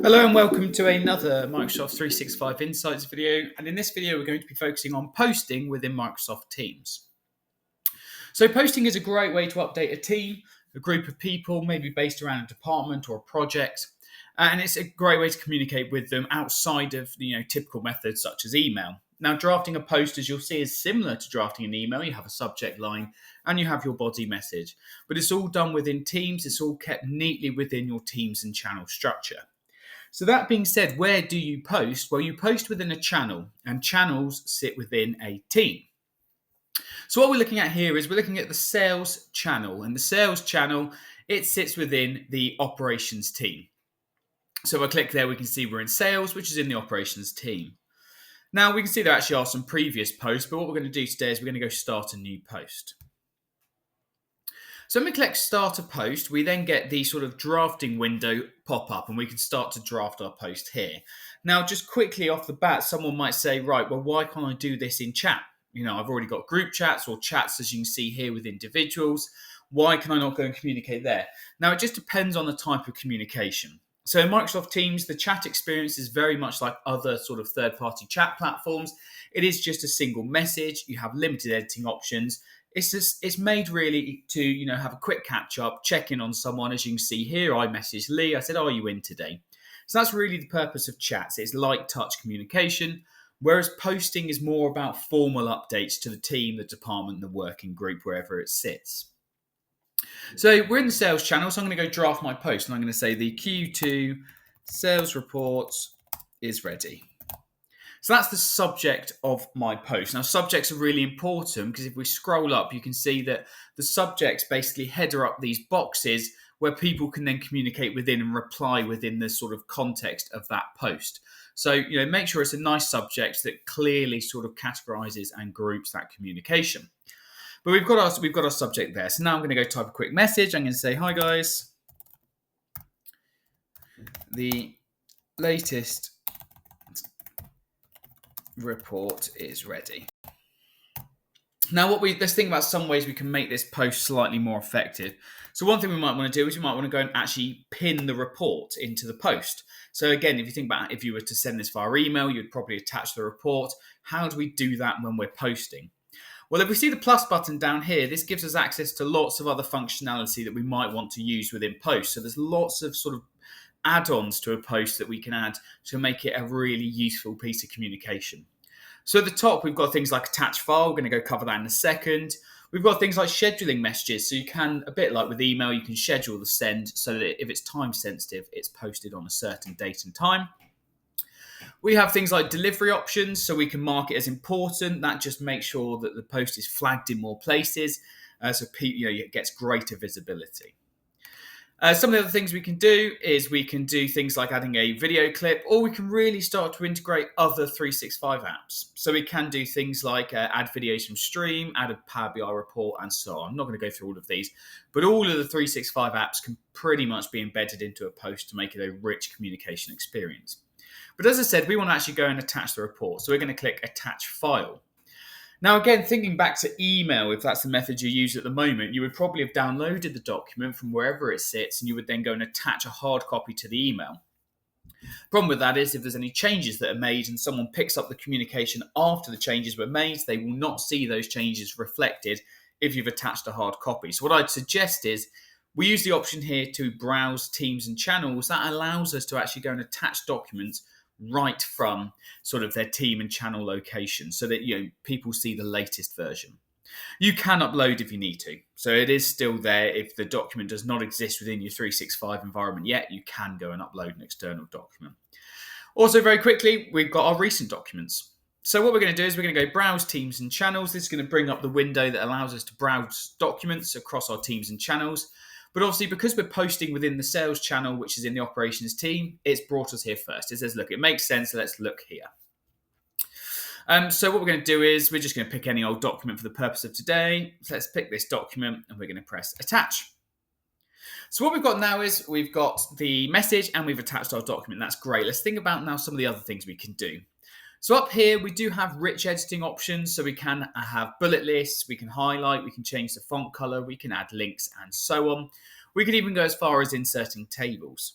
Hello and welcome to another Microsoft 365 Insights video, and in this video we're going to be focusing on posting within Microsoft Teams. So posting is a great way to update a team, a group of people, maybe based around a department or a project, and it's a great way to communicate with them outside of typical methods such as email. Now, drafting a post, as you'll see, is similar to drafting an email. You have a subject line and you have your body message, but it's all done within Teams. It's all kept neatly within your Teams and channel structure. So that being said, where do you post? Well, you post within a channel, and channels sit within a team. So what we're looking at here is we're looking at the sales channel, and the sales channel, it sits within the operations team. So if I click there, we can see we're in sales, which is in the operations team. Now we can see there actually are some previous posts, but what we're going to do today is we're going to go start a new post. So when we click start a post, we then get the sort of drafting window pop up and we can start to draft our post here. Now, just quickly off the bat, someone might say, right, well, why can't I do this in chat? I've already got group chats or chats, as you can see here, with individuals. Why can I not go and communicate there? Now, it just depends on the type of communication. So in Microsoft Teams, the chat experience is very much like other sort of third-party chat platforms. It is just a single message. You have limited editing options. It's made really to have a quick catch up, check in on someone. As you can see here, I messaged Lee. I said, "Are you in today?" So that's really the purpose of chats. It's light touch communication, whereas posting is more about formal updates to the team, the department, the working group, wherever it sits. So we're in the sales channel, so I'm going to go draft my post, and I'm going to say the Q2 sales report is ready. So that's the subject of my post. Now, subjects are really important because if we scroll up, you can see that the subjects basically header up these boxes where people can then communicate within and reply within the sort of context of that post. So, make sure it's a nice subject that clearly sort of categorizes and groups that communication. But we've got our subject there. So now I'm going to go type a quick message. I'm going to say, "Hi guys, the latest report is ready." Now, let's think about some ways we can make this post slightly more effective. So one thing we might want to do is we might want to go and actually pin the report into the post. So again, if you think about if you were to send this via email, you'd probably attach the report. How do we do that when we're posting? Well, if we see the plus button down here, this gives us access to lots of other functionality that we might want to use within posts. So there's lots of sort of add-ons to a post that we can add to make it a really useful piece of communication. So at the top, we've got things like attach file. We're going to go cover that in a second. We've got things like scheduling messages. So you can, a bit like with email, you can schedule the send so that if it's time sensitive, it's posted on a certain date and time. We have things like delivery options, so we can mark it as important. That just makes sure that the post is flagged in more places, so it gets greater visibility. Some of the other things we can do is we can do things like adding a video clip, or we can really start to integrate other 365 apps. So we can do things like add videos from Stream, add a Power BI report, and so on. I'm not going to go through all of these, but all of the 365 apps can pretty much be embedded into a post to make it a rich communication experience. But as I said, we want to actually go and attach the report. So we're going to click Attach File. Now, again, thinking back to email, if that's the method you use at the moment, you would probably have downloaded the document from wherever it sits, and you would then go and attach a hard copy to the email. Problem with that is if there's any changes that are made and someone picks up the communication after the changes were made, they will not see those changes reflected if you've attached a hard copy. So what I'd suggest is we use the option here to browse teams and channels. That allows us to actually go and attach documents right from sort of their team and channel location so that people see the latest version. You can upload if you need to. So it is still there. If the document does not exist within your 365 environment yet, you can go and upload an external document. Also, very quickly, we've got our recent documents. So what we're going to do is we're going to go browse teams and channels. This is going to bring up the window that allows us to browse documents across our teams and channels. But obviously, because we're posting within the sales channel, which is in the operations team, it's brought us here first. It says, look, it makes sense. Let's look here. So what we're going to do is we're just going to pick any old document for the purpose of today. So let's pick this document and we're going to press attach. So what we've got now is we've got the message and we've attached our document. That's great. Let's think about now some of the other things we can do. So up here, we do have rich editing options. So we can have bullet lists, we can highlight, we can change the font color, we can add links and so on. We can even go as far as inserting tables.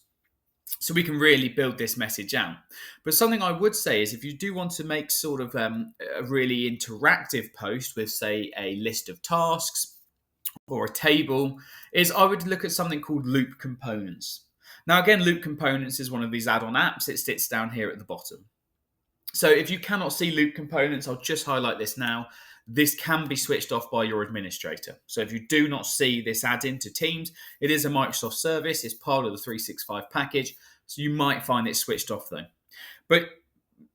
So we can really build this message out. But something I would say is if you do want to make sort of a really interactive post with, say, a list of tasks or a table, is I would look at something called loop components. Now, again, loop components is one of these add-on apps. It sits down here at the bottom. So if you cannot see loop components, I'll just highlight this now. This can be switched off by your administrator. So if you do not see this add-in to Teams, it is a Microsoft service. It's part of the 365 package. So you might find it switched off though. But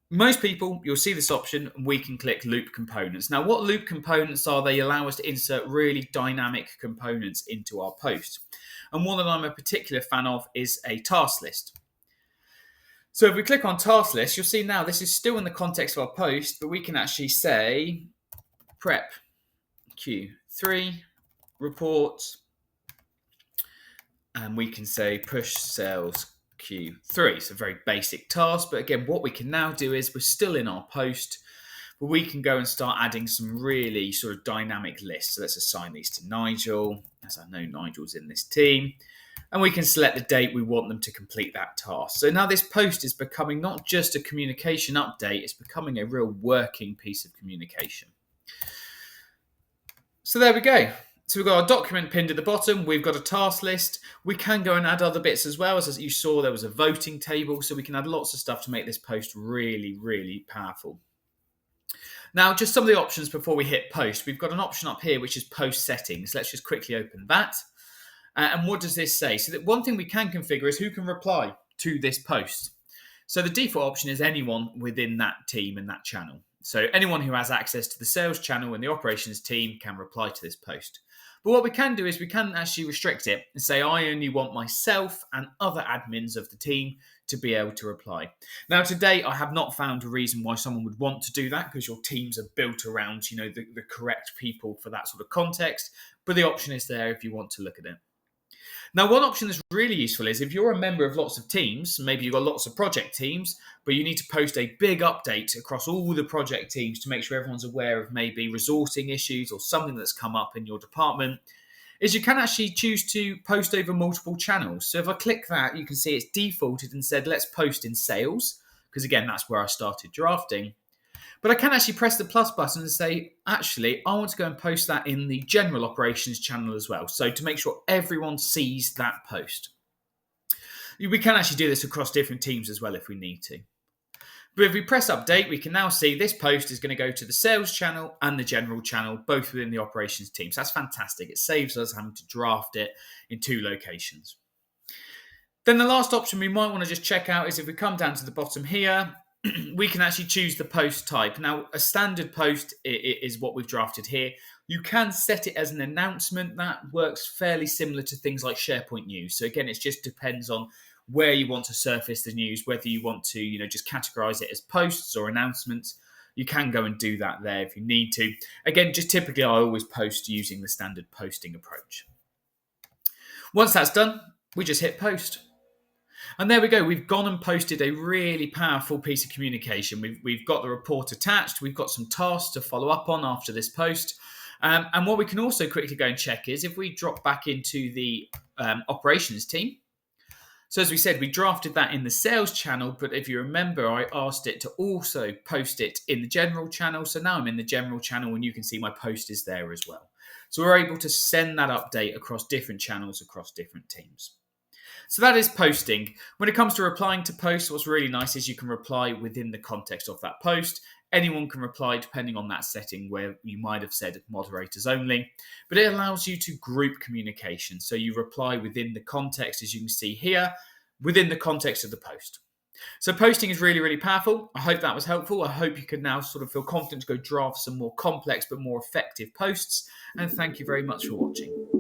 most people, you'll see this option and we can click loop components. Now, what loop components are? They allow us to insert really dynamic components into our post. And one that I'm a particular fan of is a task list. So if we click on task list, you'll see now this is still in the context of our post, but we can actually say prep Q3 report, and we can say push sales Q3. It's a very basic task, but again, what we can now do is we're still in our post, but we can go and start adding some really sort of dynamic lists. So let's assign these to Nigel, as I know Nigel's in this team. And we can select the date we want them to complete that task. So now this post is becoming not just a communication update, it's becoming a real working piece of communication. So there we go. So we've got our document pinned at the bottom. We've got a task list. We can go and add other bits as well. As you saw, there was a voting table. So we can add lots of stuff to make this post really, really powerful. Now, just some of the options before we hit post. We've got an option up here, which is post settings. Let's just quickly open that. And what does this say? So that one thing we can configure is who can reply to this post. So the default option is anyone within that team and that channel. So anyone who has access to the sales channel and the operations team can reply to this post. But what we can do is we can actually restrict it and say, I only want myself and other admins of the team to be able to reply. Now, to date, I have not found a reason why someone would want to do that because your teams are built around, the correct people for that sort of context. But the option is there if you want to look at it. Now, one option that's really useful is if you're a member of lots of teams, maybe you've got lots of project teams, but you need to post a big update across all the project teams to make sure everyone's aware of maybe resourcing issues or something that's come up in your department, is you can actually choose to post over multiple channels. So if I click that, you can see it's defaulted and said, let's post in sales, because again, that's where I started drafting. But I can actually press the plus button and say, actually, I want to go and post that in the general operations channel as well. So to make sure everyone sees that post. We can actually do this across different teams as well if we need to. But if we press update, we can now see this post is going to go to the sales channel and the general channel, both within the operations team. So that's fantastic. It saves us having to draft it in two locations. Then the last option we might want to just check out is if we come down to the bottom here, we can actually choose the post type. Now, a standard post is what we've drafted here. You can set it as an announcement. That works fairly similar to things like SharePoint News. So again, it just depends on where you want to surface the news, whether you want to, just categorize it as posts or announcements. You can go and do that there if you need to. Again, just typically I always post using the standard posting approach. Once that's done, we just hit post. And there we go. We've gone and posted a really powerful piece of communication. We've got the report attached. We've got some tasks to follow up on after this post. And what we can also quickly go and check is if we drop back into the operations team. So as we said, we drafted that in the sales channel. But if you remember, I asked it to also post it in the general channel. So now I'm in the general channel and you can see my post is there as well. So we're able to send that update across different channels, across different teams. So that is posting. When it comes to replying to posts, what's really nice is you can reply within the context of that post. Anyone can reply depending on that setting where you might have said moderators only, but it allows you to group communication. So you reply within the context, as you can see here, within the context of the post. So posting is really, really powerful. I hope that was helpful. I hope you can now sort of feel confident to go draft some more complex but more effective posts. And thank you very much for watching.